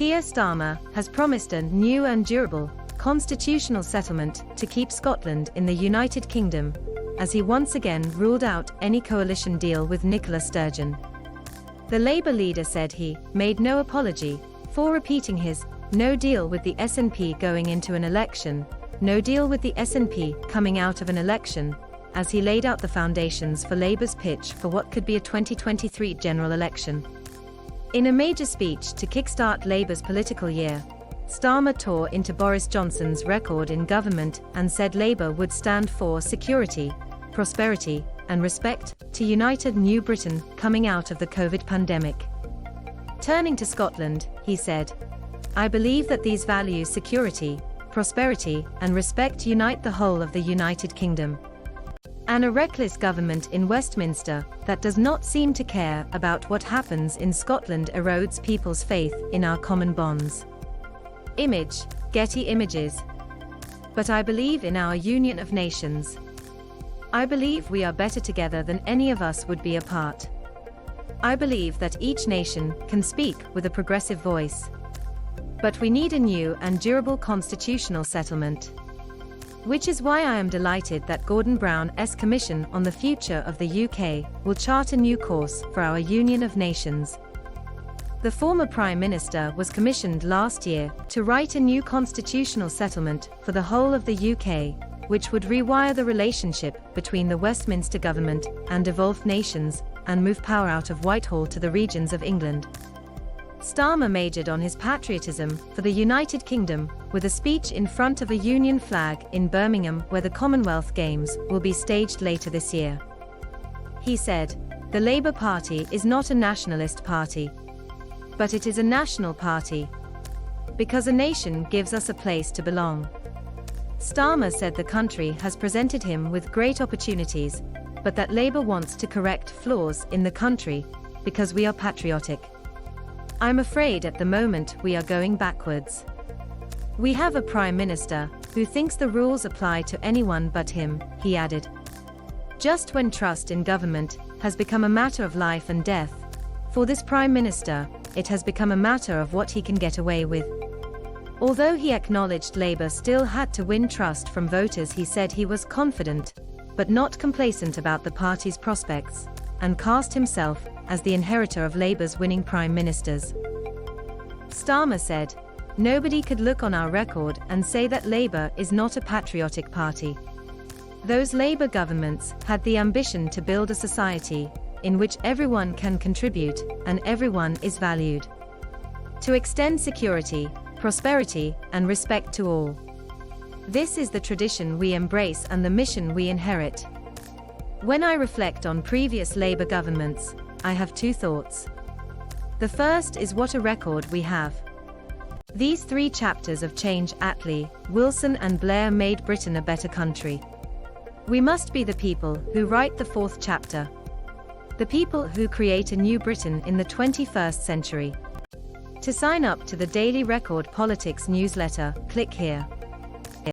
Keir Starmer has promised a new and durable constitutional settlement to keep Scotland in the United Kingdom, as he once again ruled out any coalition deal with Nicola Sturgeon. The Labour leader said he made no apology for repeating his no deal with the SNP going into an election, no deal with the SNP coming out of an election, as he laid out the foundations for Labour's pitch for what could be a 2023 general election. In a major speech to kickstart Labour's political year, Starmer tore into Boris Johnson's record in government and said Labour would stand for security, prosperity, and respect to united New Britain coming out of the COVID pandemic. Turning to Scotland, he said, "I believe that these values security, prosperity, and respect unite the whole of the United Kingdom. And a reckless government in Westminster that does not seem to care about what happens in Scotland erodes people's faith in our common bonds." Image, Getty Images. "But I believe in our union of nations. I believe we are better together than any of us would be apart. I believe that each nation can speak with a progressive voice. But we need a new and durable constitutional settlement. Which is why I am delighted that Gordon Brown's Commission on the Future of the UK will chart a new course for our Union of Nations." The former Prime Minister was commissioned last year to write a new constitutional settlement for the whole of the UK, which would rewire the relationship between the Westminster government and devolved nations, and move power out of Whitehall to the regions of England. Starmer majored on his patriotism for the United Kingdom, with a speech in front of a Union flag in Birmingham where the Commonwealth Games will be staged later this year. He said, "The Labour Party is not a nationalist party. But it is a national party. Because a nation gives us a place to belong." Starmer said the country has presented him with great opportunities, but that Labour wants to correct flaws in the country, because we are patriotic. "I'm afraid at the moment we are going backwards. We have a Prime Minister who thinks the rules apply to anyone but him," he added. Just when trust in government has become a matter of life and death, for this Prime Minister, it has become a matter of what he can get away with. Although he acknowledged Labour still had to win trust from voters, he said he was confident, but not complacent about the party's prospects, and cast himself as the inheritor of Labour's winning prime ministers. Starmer said, "Nobody could look on our record and say that Labour is not a patriotic party. Those Labour governments had the ambition to build a society in which everyone can contribute and everyone is valued. To extend security, prosperity, and respect to all. This is the tradition we embrace and the mission we inherit. When I reflect on previous Labour governments, I have two thoughts. The first is what a record we have. These 3 chapters of change, Attlee, Wilson and Blair, made Britain a better country. We must be the people who write the 4th chapter. The people who create a new Britain in the 21st century. To sign up to the Daily Record Politics newsletter, click here.